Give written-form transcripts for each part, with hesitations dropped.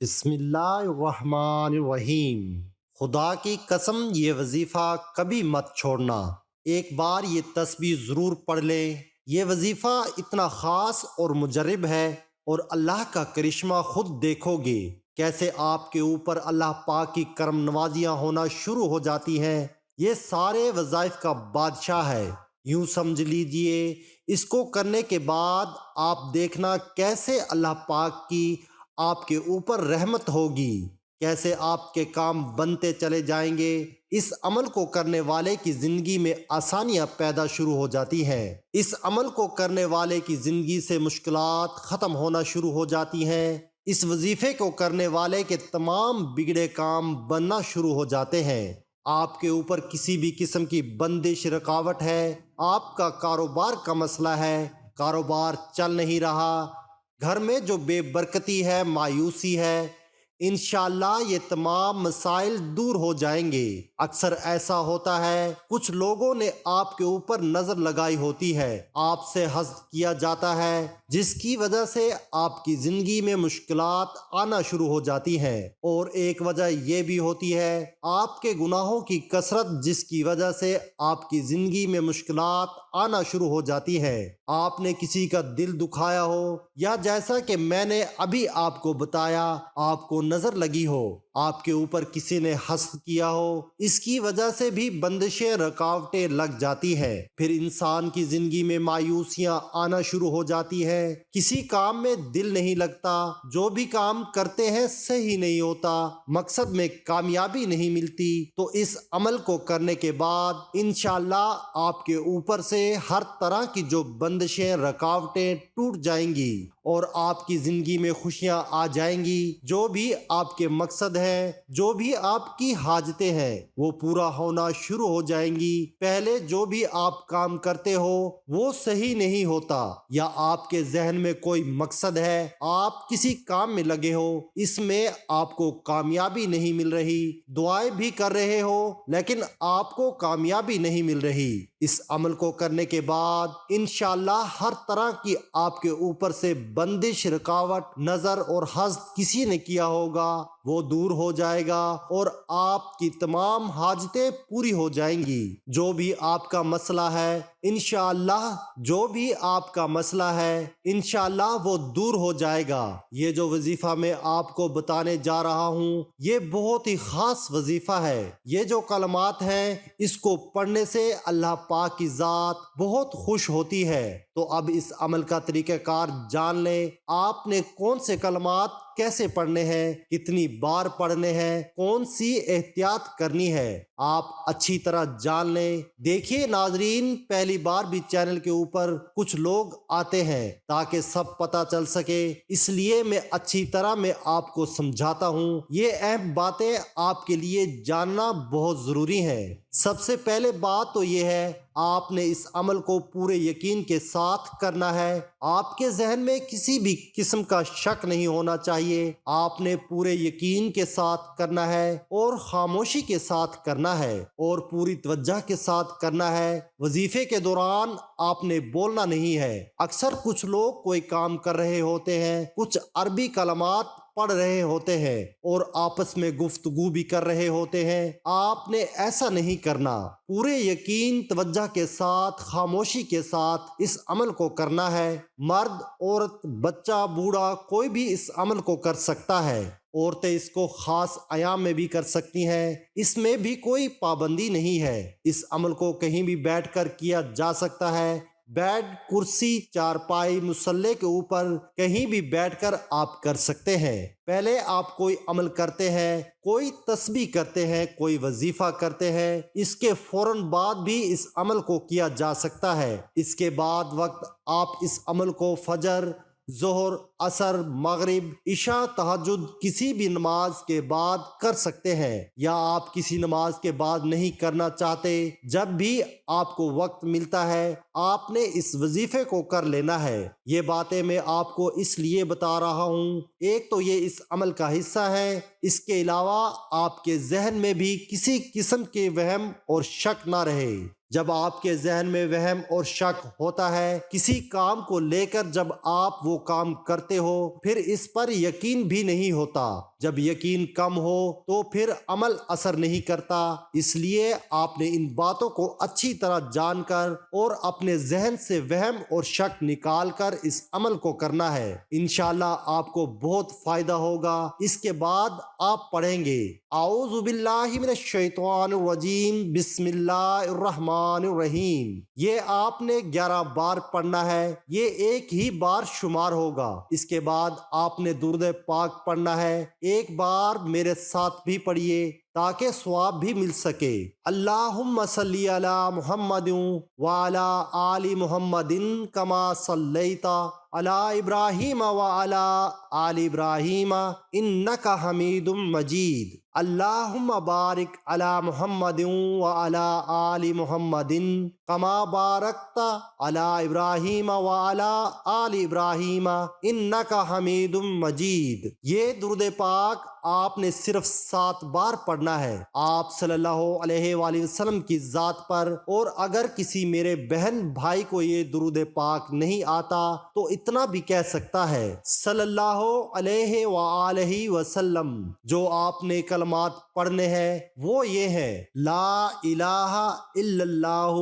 بسم اللہ الرحمن الرحیم۔ خدا کی قسم یہ وظیفہ کبھی مت چھوڑنا، ایک بار یہ تسبیح ضرور پڑھ لیں۔ یہ وظیفہ اتنا خاص اور مجرب ہے، اور اللہ کا کرشمہ خود دیکھو گے کیسے آپ کے اوپر اللہ پاک کی کرم نوازیاں ہونا شروع ہو جاتی ہیں۔ یہ سارے وظائف کا بادشاہ ہے، یوں سمجھ لیجئے۔ اس کو کرنے کے بعد آپ دیکھنا کیسے اللہ پاک کی آپ کے اوپر رحمت ہوگی، کیسے آپ کے کام بنتے چلے جائیں گے۔ اس عمل کو کرنے والے کی زندگی میں آسانیاں پیدا شروع ہو جاتی ہیں۔ اس عمل کو کرنے والے کی زندگی سے مشکلات ختم ہونا شروع ہو جاتی ہیں۔ اس وظیفے کو کرنے والے کے تمام بگڑے کام بننا شروع ہو جاتے ہیں۔ آپ کے اوپر کسی بھی قسم کی بندش رکاوٹ ہے، آپ کا کاروبار کا مسئلہ ہے، کاروبار چل نہیں رہا، گھر میں جو بے برکتی ہے، مایوسی ہے، انشاءاللہ یہ تمام مسائل دور ہو جائیں گے۔ اکثر ایسا ہوتا ہے، کچھ لوگوں نے آپ کے اوپر نظر لگائی ہوتی ہے، آپ سے حسد کیا جاتا ہے، جس کی وجہ سے آپ کی زندگی میں مشکلات آنا شروع ہو جاتی ہیں۔ اور ایک وجہ یہ بھی ہوتی ہے آپ کے گناہوں کی کثرت، جس کی وجہ سے آپ کی زندگی میں مشکلات آنا شروع ہو جاتی ہے۔ آپ نے کسی کا دل دکھایا ہو، یا جیسا کہ میں نے ابھی آپ کو بتایا، آپ کو نظر لگی ہو، آپ کے اوپر کسی نے حسد کیا ہو، اس کی وجہ سے بھی بندشیں رکاوٹیں لگ جاتی ہیں۔ پھر انسان کی زندگی میں مایوسیاں آنا شروع ہو جاتی ہیں، کسی کام میں دل نہیں لگتا، جو بھی کام کرتے ہیں صحیح نہیں ہوتا، مقصد میں کامیابی نہیں ملتی۔ تو اس عمل کو کرنے کے بعد انشاءاللہ آپ کے اوپر سے ہر طرح کی جو بندشیں رکاوٹیں ٹوٹ جائیں گی، اور آپ کی زندگی میں خوشیاں آ جائیں گی۔ جو بھی آپ کے مقصد ہیں، جو بھی آپ کی حاجتیں ہیں، وہ پورا ہونا شروع ہو جائیں گی۔ پہلے جو بھی آپ کام کرتے ہو وہ صحیح نہیں ہوتا، یا آپ کے ذہن میں کوئی مقصد ہے، آپ کسی کام میں لگے ہو، اس میں آپ کو کامیابی نہیں مل رہی، دعائیں بھی کر رہے ہو لیکن آپ کو کامیابی نہیں مل رہی۔ اس عمل کو کرنے کے بعد انشاءاللہ ہر طرح کی آپ کے اوپر سے بندش، رکاوٹ، نظر اور حسد کسی نے کیا ہوگا وہ دور ہو جائے گا، اور آپ کی تمام حاجتیں پوری ہو جائیں گی۔ جو بھی آپ کا مسئلہ ہے انشاءاللہ، جو بھی آپ کا مسئلہ ہے انشاءاللہ وہ دور ہو جائے گا۔ یہ جو وظیفہ میں آپ کو بتانے جا رہا ہوں یہ بہت ہی خاص وظیفہ ہے۔ یہ جو کلمات ہیں اس کو پڑھنے سے اللہ پاک کی ذات بہت خوش ہوتی ہے۔ تو اب اس عمل کا طریقہ کار جان لیں۔ آپ نے کون سے کلمات کیسے پڑھنے ہیں، کتنی بار پڑھنے ہیں، کون سی احتیاط کرنی ہے، آپ اچھی طرح جان لیں۔ دیکھیے ناظرین، پہلی بار بھی چینل کے اوپر کچھ لوگ آتے ہیں تاکہ سب پتہ چل سکے، اس لیے میں اچھی طرح میں آپ کو سمجھاتا ہوں۔ یہ اہم باتیں آپ کے لیے جاننا بہت ضروری ہے۔ سب سے پہلے بات تو یہ ہے، آپ نے اس عمل کو پورے یقین کے ساتھ کرنا ہے۔ آپ کے ذہن میں کسی بھی قسم کا شک نہیں ہونا چاہیے۔ آپ نے پورے یقین کے ساتھ کرنا ہے، اور خاموشی کے ساتھ کرنا ہے، اور پوری توجہ کے ساتھ کرنا ہے۔ وظیفے کے دوران آپ نے بولنا نہیں ہے۔ اکثر کچھ لوگ کوئی کام کر رہے ہوتے ہیں، کچھ عربی کلمات پڑھ رہے ہوتے ہیں، اور آپس میں گفتگو بھی کر رہے ہوتے ہیں۔ آپ نے ایسا نہیں کرنا۔ پورے یقین، توجہ کے ساتھ، خاموشی کے ساتھ اس عمل کو کرنا ہے۔ مرد، عورت، بچہ، بوڑھا، کوئی بھی اس عمل کو کر سکتا ہے۔ عورتیں اس کو خاص ایام میں بھی کر سکتی ہیں، اس میں بھی کوئی پابندی نہیں ہے۔ اس عمل کو کہیں بھی بیٹھ کر کیا جا سکتا ہے، بیڈ، کرسی، چارپائی، مصلے کے اوپر کہیں بھی بیٹھ کر آپ کر سکتے ہیں۔ پہلے آپ کوئی عمل کرتے ہیں، کوئی تسبیح کرتے ہیں، کوئی وظیفہ کرتے ہیں، اس کے فوراً بعد بھی اس عمل کو کیا جا سکتا ہے۔ اس کے بعد وقت آپ اس عمل کو فجر، ظہر، عصر، مغرب، عشاء، تہجد کسی بھی نماز کے بعد کر سکتے ہیں، یا آپ کسی نماز کے بعد نہیں کرنا چاہتے، جب بھی آپ کو وقت ملتا ہے آپ نے اس وظیفے کو کر لینا ہے۔ یہ باتیں میں آپ کو اس لیے بتا رہا ہوں، ایک تو یہ اس عمل کا حصہ ہے، اس کے علاوہ آپ کے ذہن میں بھی کسی قسم کے وہم اور شک نہ رہے۔ جب آپ کے ذہن میں وہم اور شک ہوتا ہے کسی کام کو لے کر، جب آپ وہ کام کرتے ہو پھر اس پر یقین بھی نہیں ہوتا، جب یقین کم ہو تو پھر عمل اثر نہیں کرتا۔ اس لیے آپ نے ان باتوں کو اچھی طرح جان کر اور اپنے ذہن سے وہم اور شک نکال کر اس عمل کو کرنا ہے۔ انشاءاللہ آپ کو بہت فائدہ ہوگا۔ اس کے بعد آپ پڑھیں گے اعوذ باللہ من الشیطان الرجیم بسم اللہ الرحمن الرحیم۔ یہ آپ نے 11 بار پڑھنا ہے، یہ ایک ہی بار شمار ہوگا۔ اس کے بعد آپ نے درود پاک پڑھنا ہے، ایک بار میرے ساتھ بھی پڑھیے تاکہ ثواب بھی مل سکے۔ اللہم صلی علی محمد وعلی آل محمد کما صلیت علی ابراہیم وعلی آل ابراہیم انک حمید مجید۔ اللہم بارک علی محمد وعلی آل محمد کما بارکت علی ابراہیم وعلی آل ابراہیم انک حمید مجید۔ یہ درود پاک آپ نے صرف 7 بار پڑھنا ہے آپ صلی اللہ علیہ وآلہ وسلم کی ذات پر، اور اگر کسی میرے بہن بھائی کو یہ درود پاک نہیں آتا تو اتنا بھی کہہ سکتا ہے صلی اللہ علیہ وآلہ وسلم۔ جو آپ نے کلمات پڑھنے ہیں وہ یہ ہے: لا الہ الا اللہ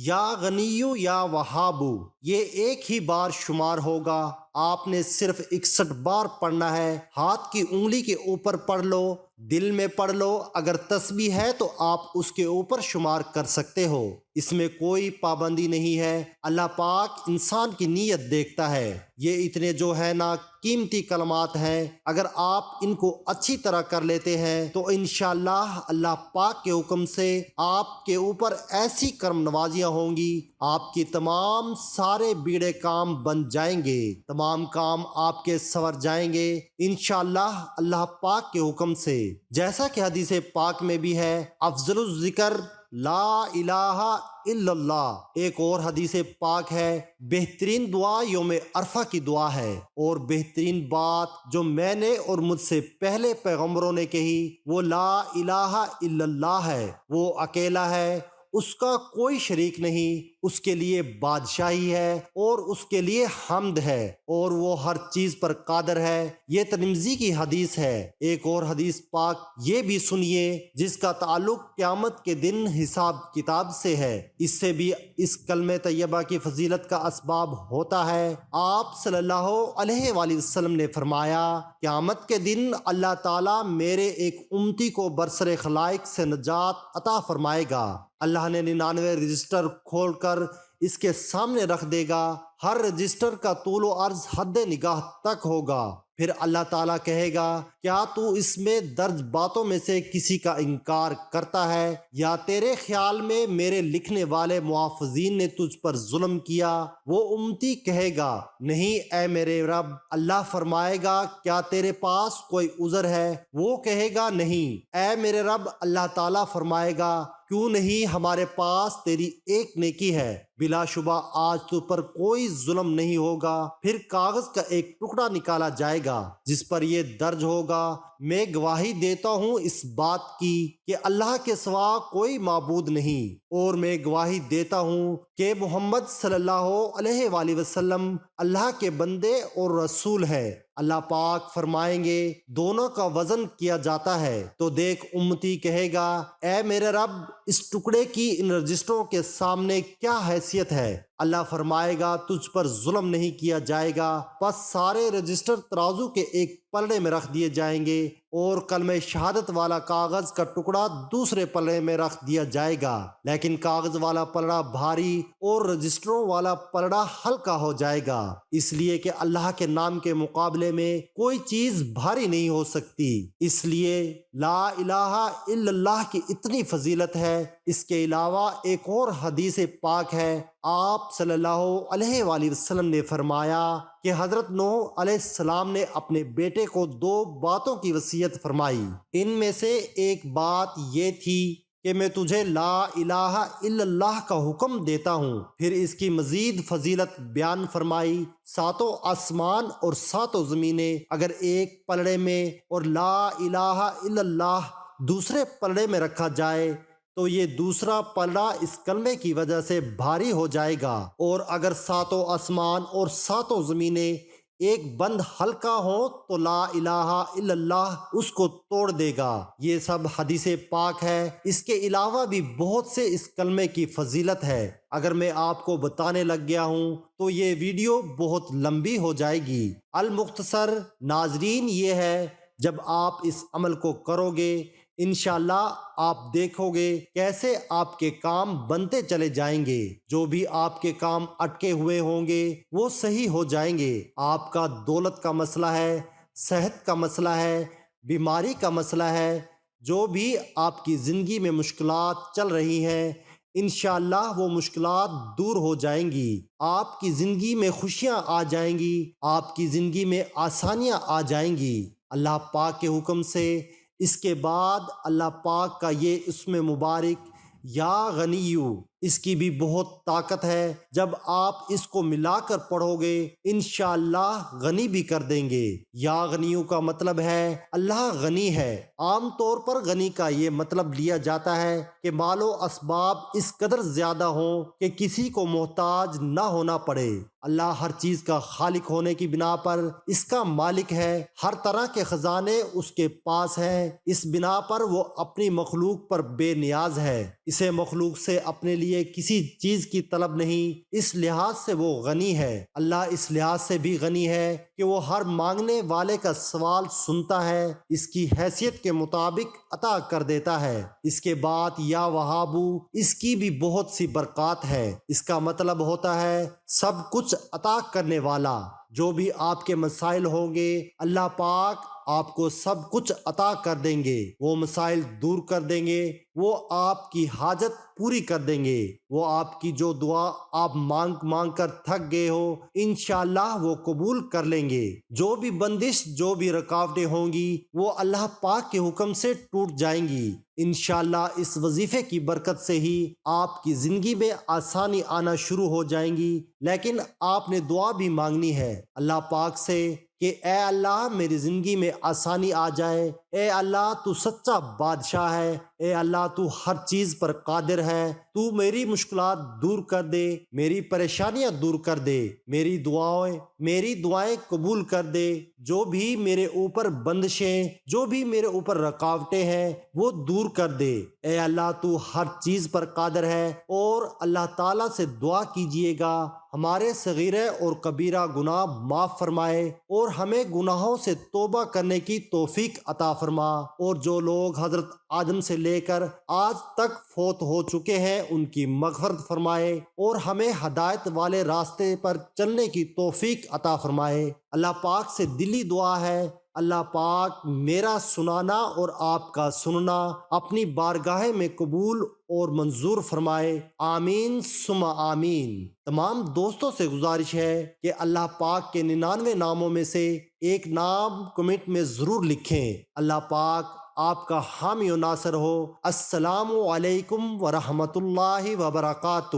یا غنی یا وہاب۔ یہ ایک ہی بار شمار ہوگا، آپ نے صرف 61 بار پڑھنا ہے۔ ہاتھ کی انگلی کے اوپر پڑھ لو، دل میں پڑھ لو، اگر تسبیح ہے تو آپ اس کے اوپر شمار کر سکتے ہو، اس میں کوئی پابندی نہیں ہے۔ اللہ پاک انسان کی نیت دیکھتا ہے۔ یہ اتنے جو ہے نا قیمتی کلمات ہیں، اگر آپ ان کو اچھی طرح کر لیتے ہیں تو انشاءاللہ اللہ پاک کے حکم سے آپ کے اوپر ایسی کرم نوازیاں ہوں گی، آپ کی تمام سارے بیڑے کام بن جائیں گے، تمام کام آپ کے سنور جائیں گے انشاءاللہ اللہ پاک کے حکم سے۔ جیسا کہ حدیث پاک میں بھی ہے افضل الذکر لا الہ الا اللہ۔ ایک اور حدیث پاک ہے بہترین دعا یوم عرفہ کی دعا ہے، اور بہترین بات جو میں نے اور مجھ سے پہلے پیغمبروں نے کہی وہ لا الہ الا اللہ ہے۔ وہ اکیلا ہے، اس کا کوئی شریک نہیں، اس کے لیے بادشاہی ہے اور اس کے لیے حمد ہے، اور وہ ہر چیز پر قادر ہے۔ یہ ترمذی کی حدیث ہے۔ ایک اور حدیث پاک یہ بھی سنیے جس کا تعلق قیامت کے دن حساب کتاب سے ہے، اس سے بھی اس کلمہ طیبہ کی فضیلت کا اسباب ہوتا ہے۔ آپ صلی اللہ علیہ وآلہ وسلم نے فرمایا قیامت کے دن اللہ تعالیٰ میرے ایک امتی کو برسر خلائق سے نجات عطا فرمائے گا۔ اللہ نے 99 رجسٹر کھول کر اس کے سامنے رکھ دے گا، ہر رجسٹر کا طول و عرض حد نگاہ تک ہوگا۔ پھر اللہ تعالیٰ کہے گا کیا تو اس میں درج باتوں میں سے کسی کا انکار کرتا ہے، یا تیرے خیال میں میرے لکھنے والے محافظین نے تجھ پر ظلم کیا؟ وہ امتی کہے گا نہیں اے میرے رب۔ اللہ فرمائے گا کیا تیرے پاس کوئی عذر ہے؟ وہ کہے گا نہیں اے میرے رب۔ اللہ تعالیٰ فرمائے گا کیوں نہیں، ہمارے پاس تیری ایک نیکی ہے، بلا شبہ آج تو پر کوئی ظلم نہیں ہوگا۔ پھر کاغذ کا ایک ٹکڑا نکالا جائے گا جس پر یہ درج ہوگا میں گواہی دیتا ہوں اس بات کی کہ اللہ کے سوا کوئی معبود نہیں، اور میں گواہی دیتا ہوں کہ محمد صلی اللہ علیہ وآلہ وسلم اللہ کے بندے اور رسول ہے۔ اللہ پاک فرمائیں گے دونوں کا وزن کیا جاتا ہے تو دیکھ امتی کہے گا اے میرے رب اس ٹکڑے کی ان رجسٹروں کے سامنے کیا حیثیت ہے؟ اللہ فرمائے گا تجھ پر ظلم نہیں کیا جائے گا۔ پس سارے رجسٹر ترازو کے ایک پلڑے میں رکھ دیے جائیں گے، اور کلمہ شہادت والا کاغذ کا ٹکڑا دوسرے پلڑے میں رکھ دیا جائے گا، لیکن کاغذ والا پلڑا بھاری اور رجسٹروں والا پلڑا ہلکا ہو جائے گا، اس لیے کہ اللہ کے نام کے مقابلے میں کوئی چیز بھاری نہیں ہو سکتی۔ اس لیے لا الہ الا اللہ کی اتنی فضیلت ہے۔ اس کے علاوہ ایک اور حدیث پاک ہے، آپ صلی اللہ علیہ وآلہ وسلم نے فرمایا کہ حضرت نوح علیہ السلام نے اپنے بیٹے کو 2 باتوں کی وصیت فرمائی، ان میں سے ایک بات یہ تھی کہ میں تجھے لا الہ الا اللہ کا حکم دیتا ہوں۔ پھر اس کی مزید فضیلت بیان فرمائی، 7 آسمان اور 7 زمینیں اگر ایک پلڑے میں اور لا الہ الا اللہ دوسرے پلڑے میں رکھا جائے تو یہ دوسرا پلڑا اس کلمے کی وجہ سے بھاری ہو جائے گا، اور اگر ساتوں آسمان اور ساتوں زمینیں ایک بند ہلکا ہو تو لا الہ الا اللہ اس کو توڑ دے گا۔ یہ سب حدیث پاک ہے، اس کے علاوہ بھی بہت سے اس کلمے کی فضیلت ہے۔ اگر میں آپ کو بتانے لگ گیا ہوں تو یہ ویڈیو بہت لمبی ہو جائے گی۔ المختصر ناظرین یہ ہے، جب آپ اس عمل کو کرو گے انشاءاللہ آپ دیکھو گے کیسے آپ کے کام بنتے چلے جائیں گے۔ جو بھی آپ کے کام اٹکے ہوئے ہوں گے وہ صحیح ہو جائیں گے۔ آپ کا دولت کا مسئلہ ہے، صحت کا مسئلہ ہے، بیماری کا مسئلہ ہے، جو بھی آپ کی زندگی میں مشکلات چل رہی ہیں انشاءاللہ وہ مشکلات دور ہو جائیں گی۔ آپ کی زندگی میں خوشیاں آ جائیں گی، آپ کی زندگی میں آسانیاں آ جائیں گی اللہ پاک کے حکم سے۔ اس کے بعد اللہ پاک کا یہ اسم مبارک یا غنیو، اس کی بھی بہت طاقت ہے۔ جب آپ اس کو ملا کر پڑھو گے انشاءاللہ غنی بھی کر دیں گے۔ یا غنیو کا مطلب ہے اللہ غنی ہے۔ عام طور پر غنی کا یہ مطلب لیا جاتا ہے کہ مال و اسباب اس قدر زیادہ ہوں کہ کسی کو محتاج نہ ہونا پڑے۔ اللہ ہر چیز کا خالق ہونے کی بنا پر اس کا مالک ہے، ہر طرح کے خزانے اس کے پاس ہیں، اس بنا پر وہ اپنی مخلوق پر بے نیاز ہے، اسے مخلوق سے اپنے لیے کسی چیز کی طلب نہیں، اس لحاظ سے وہ غنی ہے۔ اللہ اس لحاظ سے بھی غنی ہے کہ وہ ہر مانگنے والے کا سوال سنتا ہے، اس کی حیثیت کے مطابق عطا کر دیتا ہے۔ اس کے بعد یا وہابو، اس کی بھی بہت سی برکات ہے، اس کا مطلب ہوتا ہے سب کچھ عطا کرنے والا۔ جو بھی آپ کے مسائل ہوں گے اللہ پاک آپ کو سب کچھ عطا کر دیں گے، وہ مسائل دور کر دیں گے، وہ آپ کی حاجت پوری کر دیں گے، وہ آپ کی جو دعا آپ مانگ مانگ کر تھک گئے ہو انشاءاللہ وہ قبول کر لیں گے۔ جو بھی بندش، جو بھی رکاوٹیں ہوں گی وہ اللہ پاک کے حکم سے ٹوٹ جائیں گی۔ انشاءاللہ اس وظیفے کی برکت سے ہی آپ کی زندگی میں آسانی آنا شروع ہو جائیں گی، لیکن آپ نے دعا بھی مانگنی ہے اللہ پاک سے کہ اے اللہ میری زندگی میں آسانی آ جائے، اے اللہ تو سچا بادشاہ ہے، اے اللہ تو ہر چیز پر قادر ہے، تو میری مشکلات دور کر دے، میری پریشانیاں دور کر دے، میری دعائیں قبول کر دے، جو بھی میرے اوپر بندشیں، جو بھی میرے اوپر رکاوٹیں ہیں وہ دور کر دے۔ اے اللہ تو ہر چیز پر قادر ہے، اور اللہ تعالیٰ سے دعا کیجئے گا ہمارے صغیرہ اور کبیرہ گناہ معاف فرمائے اور ہمیں گناہوں سے توبہ کرنے کی توفیق عطا فرما، اور جو لوگ حضرت آدم سے لے کر آج تک فوت ہو چکے ہیں ان کی مغفرت فرمائے اور ہمیں ہدایت والے راستے پر چلنے کی توفیق عطا فرمائے۔ اللہ پاک سے دلی دعا ہے اللہ پاک میرا سنانا اور آپ کا سننا اپنی بارگاہ میں قبول اور منظور فرمائے، آمین ثم آمین۔ تمام دوستوں سے گزارش ہے کہ اللہ پاک کے 99 ناموں میں سے ایک نام کمنٹ میں ضرور لکھیں۔ اللہ پاک آپ کا حامی و ناصر ہو۔ السلام علیکم ورحمۃ اللہ وبرکاتہ۔